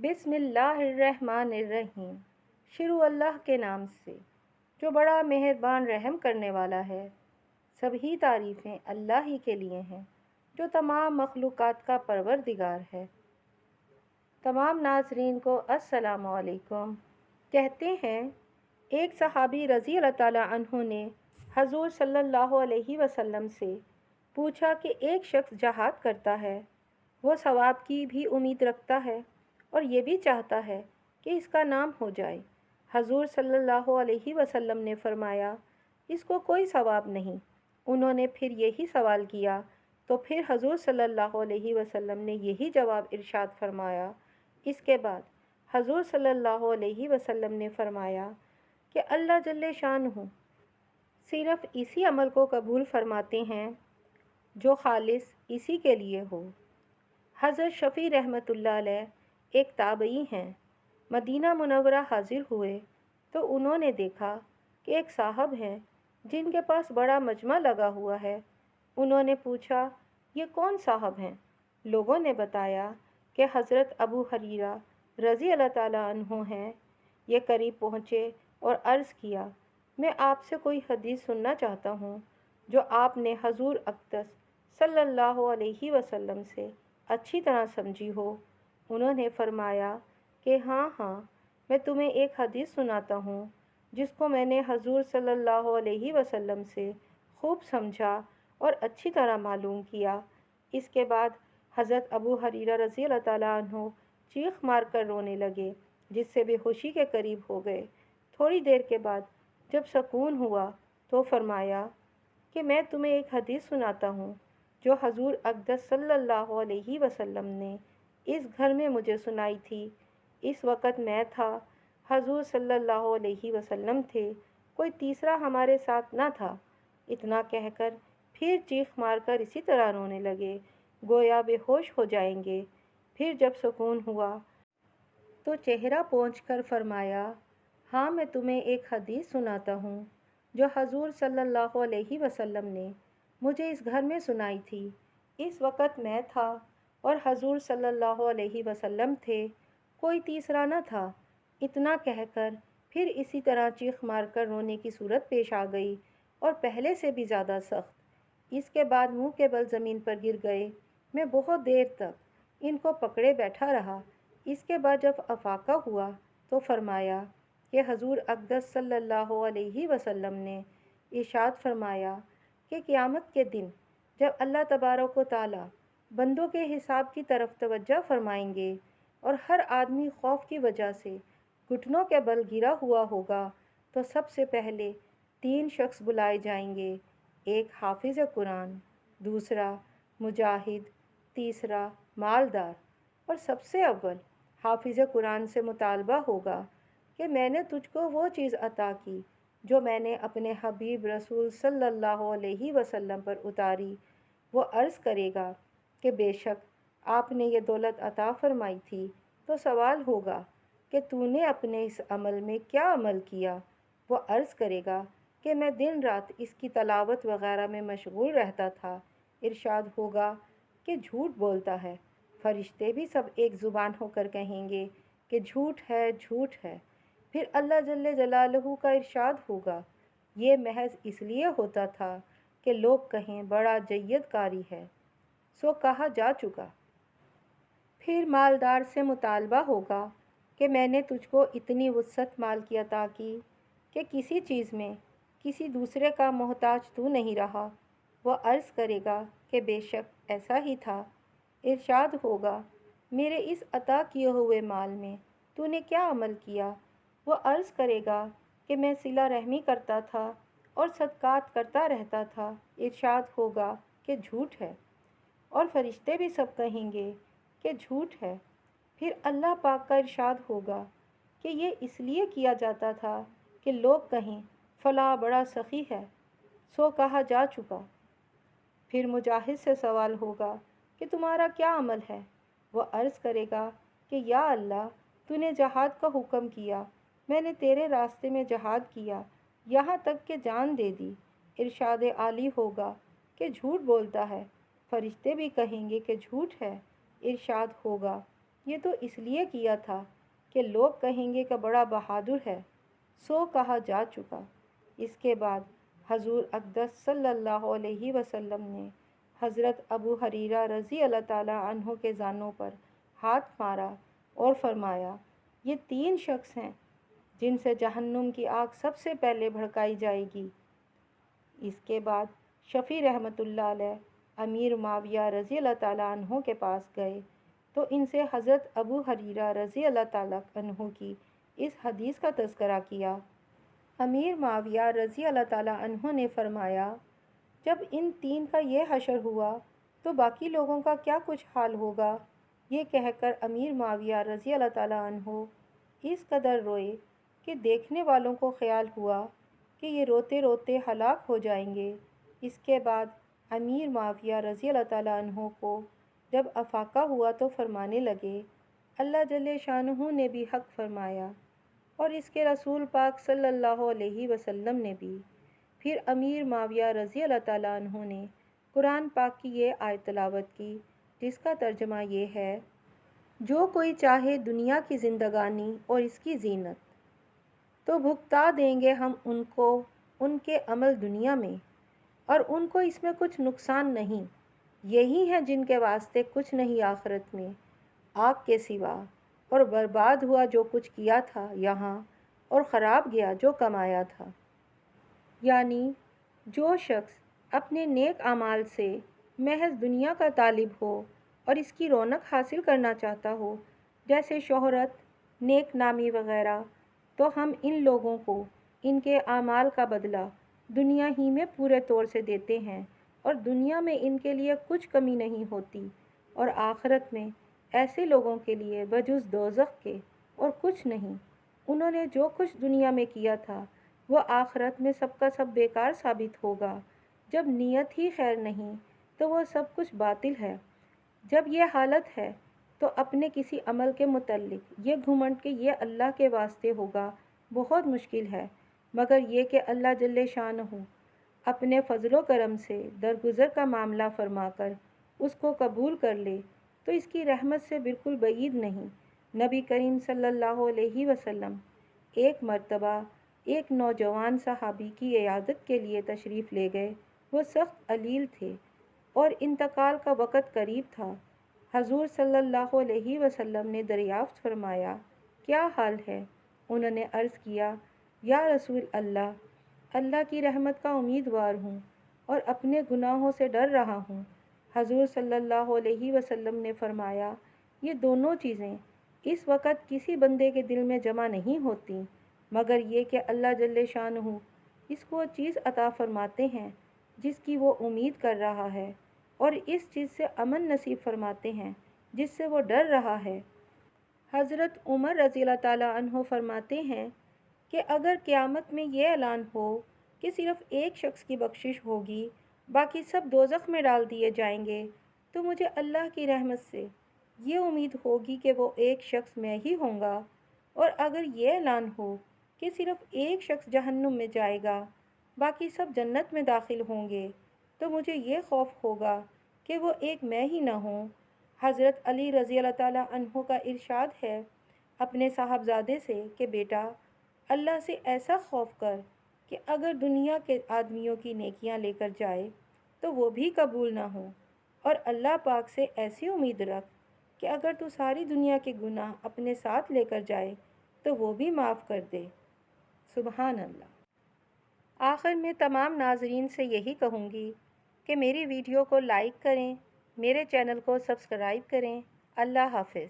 بسم اللہ الرحمن الرحیم۔ شروع اللہ کے نام سے جو بڑا مہربان رحم کرنے والا ہے۔ سبھی تعریفیں اللہ ہی کے لیے ہیں جو تمام مخلوقات کا پروردگار ہے۔ تمام ناظرین کو السلام علیکم۔ کہتے ہیں ایک صحابی رضی اللہ تعالیٰ عنہ نے حضور صلی اللہ علیہ وسلم سے پوچھا کہ ایک شخص جہاد کرتا ہے، وہ ثواب کی بھی امید رکھتا ہے اور یہ بھی چاہتا ہے کہ اس کا نام ہو جائے۔ حضور صلی اللہ علیہ وسلم نے فرمایا اس کو کوئی ثواب نہیں۔ انہوں نے پھر یہی سوال کیا تو پھر حضور صلی اللہ علیہ وسلم نے یہی جواب ارشاد فرمایا۔ اس کے بعد حضور صلی اللہ علیہ وسلم نے فرمایا کہ اللہ جل شانہ صرف اسی عمل کو قبول فرماتے ہیں جو خالص اسی کے لیے ہو۔ حضرت شفیع رحمۃ اللہ علیہ ایک تابعی ہیں، مدینہ منورہ حاضر ہوئے تو انہوں نے دیکھا کہ ایک صاحب ہیں جن کے پاس بڑا مجمع لگا ہوا ہے۔ انہوں نے پوچھا یہ کون صاحب ہیں؟ لوگوں نے بتایا کہ حضرت ابو ہریرہ رضی اللہ تعالیٰ عنہ ہیں۔ یہ قریب پہنچے اور عرض کیا میں آپ سے کوئی حدیث سننا چاہتا ہوں جو آپ نے حضور اقدس صلی اللہ علیہ وسلم سے اچھی طرح سمجھی ہو۔ انہوں نے فرمایا کہ ہاں میں تمہیں ایک حدیث سناتا ہوں جس کو میں نے حضور صلی اللہ علیہ وسلم سے خوب سمجھا اور اچھی طرح معلوم کیا۔ اس کے بعد حضرت ابو ہریرہ رضی اللہ تعالیٰ عنہ چیخ مار کر رونے لگے جس سے بے ہوشی کے قریب ہو گئے۔ تھوڑی دیر کے بعد جب سکون ہوا تو فرمایا کہ میں تمہیں ایک حدیث سناتا ہوں جو حضور اقدس صلی اللہ علیہ وسلم نے اس گھر میں مجھے سنائی تھی۔ اس وقت میں تھا، حضور صلی اللہ علیہ وسلم تھے، کوئی تیسرا ہمارے ساتھ نہ تھا۔ اتنا کہہ کر پھر چیخ مار کر اسی طرح رونے لگے گویا بے ہوش ہو جائیں گے۔ پھر جب سکون ہوا تو چہرہ پونچھ کر فرمایا ہاں میں تمہیں ایک حدیث سناتا ہوں جو حضور صلی اللہ علیہ وسلم نے مجھے اس گھر میں سنائی تھی۔ اس وقت میں تھا اور حضور صلی اللہ علیہ وسلم تھے، کوئی تیسرا نہ تھا۔ اتنا کہہ کر پھر اسی طرح چیخ مار کر رونے کی صورت پیش آ گئی اور پہلے سے بھی زیادہ سخت۔ اس کے بعد منہ کے بل زمین پر گر گئے۔ میں بہت دیر تک ان کو پکڑے بیٹھا رہا۔ اس کے بعد جب افاقہ ہوا تو فرمایا کہ حضور اقدس صلی اللہ علیہ وسلم نے ارشاد فرمایا کہ قیامت کے دن جب اللہ تبارک و تعالیٰ بندوں کے حساب کی طرف توجہ فرمائیں گے اور ہر آدمی خوف کی وجہ سے گھٹنوں کے بل گرا ہوا ہوگا تو سب سے پہلے 3 شخص بلائے جائیں گے، ایک حافظ قرآن، دوسرا مجاہد، تیسرا مالدار، اور سب سے اول حافظ قرآن سے مطالبہ ہوگا کہ میں نے تجھ کو وہ چیز عطا کی جو میں نے اپنے حبیب رسول صلی اللہ علیہ وسلم پر اتاری۔ وہ عرض کرے گا کہ بے شک آپ نے یہ دولت عطا فرمائی تھی، تو سوال ہوگا کہ تو نے اپنے اس عمل میں کیا عمل کیا؟ وہ عرض کرے گا کہ میں دن رات اس کی تلاوت وغیرہ میں مشغول رہتا تھا۔ ارشاد ہوگا کہ جھوٹ بولتا ہے۔ فرشتے بھی سب ایک زبان ہو کر کہیں گے کہ جھوٹ ہے، جھوٹ ہے۔ پھر اللہ جل جلالہ کا ارشاد ہوگا یہ محض اس لیے ہوتا تھا کہ لوگ کہیں بڑا جید قاری ہے، سو کہا جا چکا۔ پھر مالدار سے مطالبہ ہوگا کہ میں نے تجھ کو اتنی وسعت مال کی عطا کی کہ کسی چیز میں کسی دوسرے کا محتاج تو نہیں رہا۔ وہ عرض کرے گا کہ بے شک ایسا ہی تھا۔ ارشاد ہوگا میرے اس عطا کیے ہوئے مال میں تو نے کیا عمل کیا؟ وہ عرض کرے گا کہ میں صلہ رحمی کرتا تھا اور صدقات کرتا رہتا تھا۔ ارشاد ہوگا کہ جھوٹ ہے، اور فرشتے بھی سب کہیں گے کہ جھوٹ ہے۔ پھر اللہ پاک کا ارشاد ہوگا کہ یہ اس لیے کیا جاتا تھا کہ لوگ کہیں فلاں بڑا سخی ہے، سو کہا جا چکا۔ پھر مجاہد سے سوال ہوگا کہ تمہارا کیا عمل ہے؟ وہ عرض کرے گا کہ یا اللہ تو نے جہاد کا حکم کیا، میں نے تیرے راستے میں جہاد کیا، یہاں تک کہ جان دے دی۔ ارشاد عالی ہوگا کہ جھوٹ بولتا ہے۔ فرشتے بھی کہیں گے کہ جھوٹ ہے۔ ارشاد ہوگا یہ تو اس لیے کیا تھا کہ لوگ کہیں گے کہ بڑا بہادر ہے، سو کہا جا چکا۔ اس کے بعد حضور اقدس صلی اللہ علیہ وسلم نے حضرت ابو حریرہ رضی اللہ تعالیٰ عنہ کے زانوں پر ہاتھ مارا اور فرمایا، یہ 3 شخص ہیں جن سے جہنم کی آگ سب سے پہلے بھڑکائی جائے گی۔ اس کے بعد شفیع رحمۃ اللہ علیہ امیر معاویہ رضی اللہ تعالیٰ عنہ کے پاس گئے تو ان سے حضرت ابو حریرہ رضی اللہ تعالیٰ عنہ کی اس حدیث کا تذکرہ کیا۔ امیر معاویہ رضی اللہ تعالیٰ عنہ نے فرمایا، جب ان 3 کا یہ حشر ہوا تو باقی لوگوں کا کیا کچھ حال ہوگا؟ یہ کہہ کر امیر معاویہ رضی اللہ تعالیٰ عنہ اس قدر روئے کہ دیکھنے والوں کو خیال ہوا کہ یہ روتے روتے ہلاک ہو جائیں گے۔ اس کے بعد امیر معاویہ رضی اللہ تعالیٰ عنہ کو جب افاقہ ہوا تو فرمانے لگے، اللہ جل شانہ نے بھی حق فرمایا اور اس کے رسول پاک صلی اللہ علیہ وسلم نے بھی۔ پھر امیر معاویہ رضی اللہ تعالیٰ عنہ نے قرآن پاک کی یہ آیت تلاوت کی، جس کا ترجمہ یہ ہے، جو کوئی چاہے دنیا کی زندگانی اور اس کی زینت تو بھگتا دیں گے ہم ان کو ان کے عمل دنیا میں، اور ان کو اس میں کچھ نقصان نہیں۔ یہی ہیں جن کے واسطے کچھ نہیں آخرت میں آگ کے سوا، اور برباد ہوا جو کچھ کیا تھا یہاں، اور خراب گیا جو کمایا تھا۔ یعنی جو شخص اپنے نیک اعمال سے محض دنیا کا طالب ہو اور اس کی رونق حاصل کرنا چاہتا ہو، جیسے شہرت، نیک نامی وغیرہ، تو ہم ان لوگوں کو ان کے اعمال کا بدلہ دنیا ہی میں پورے طور سے دیتے ہیں، اور دنیا میں ان کے لیے کچھ کمی نہیں ہوتی، اور آخرت میں ایسے لوگوں کے لیے بجز دوزخ کے اور کچھ نہیں۔ انہوں نے جو کچھ دنیا میں کیا تھا وہ آخرت میں سب کا سب بیکار ثابت ہوگا۔ جب نیت ہی خیر نہیں تو وہ سب کچھ باطل ہے۔ جب یہ حالت ہے تو اپنے کسی عمل کے متعلق یہ گھمنڈ کہ یہ اللہ کے واسطے ہوگا بہت مشکل ہے، مگر یہ کہ اللہ جل شانہ اپنے فضل و کرم سے درگزر کا معاملہ فرما کر اس کو قبول کر لے تو اس کی رحمت سے بالکل بعید نہیں۔ نبی کریم صلی اللہ علیہ وسلم ایک مرتبہ ایک نوجوان صحابی کی عیادت کے لیے تشریف لے گئے۔ وہ سخت علیل تھے اور انتقال کا وقت قریب تھا۔ حضور صلی اللہ علیہ وسلم نے دریافت فرمایا، کیا حال ہے؟ انہوں نے عرض کیا، یا رسول اللہ، اللہ کی رحمت کا امیدوار ہوں اور اپنے گناہوں سے ڈر رہا ہوں۔ حضور صلی اللہ علیہ وسلم نے فرمایا، یہ دونوں چیزیں اس وقت کسی بندے کے دل میں جمع نہیں ہوتی، مگر یہ کہ اللہ جل شانہ اس کو چیز عطا فرماتے ہیں جس کی وہ امید کر رہا ہے، اور اس چیز سے امن نصیب فرماتے ہیں جس سے وہ ڈر رہا ہے۔ حضرت عمر رضی اللہ تعالیٰ عنہ فرماتے ہیں کہ اگر قیامت میں یہ اعلان ہو کہ صرف ایک شخص کی بخشش ہوگی، باقی سب دوزخ میں ڈال دیے جائیں گے، تو مجھے اللہ کی رحمت سے یہ امید ہوگی کہ وہ ایک شخص میں ہی ہوں گا، اور اگر یہ اعلان ہو کہ صرف ایک شخص جہنم میں جائے گا، باقی سب جنت میں داخل ہوں گے، تو مجھے یہ خوف ہوگا کہ وہ ایک میں ہی نہ ہوں۔ حضرت علی رضی اللہ تعالیٰ عنہ کا ارشاد ہے اپنے صاحبزادے سے کہ بیٹا، اللہ سے ایسا خوف کر کہ اگر دنیا کے آدمیوں کی نیکیاں لے کر جائے تو وہ بھی قبول نہ ہوں، اور اللہ پاک سے ایسی امید رکھ کہ اگر تو ساری دنیا کے گناہ اپنے ساتھ لے کر جائے تو وہ بھی معاف کر دے۔ سبحان اللہ۔ آخر میں تمام ناظرین سے یہی کہوں گی کہ میری ویڈیو کو لائک کریں، میرے چینل کو سبسکرائب کریں۔ اللہ حافظ۔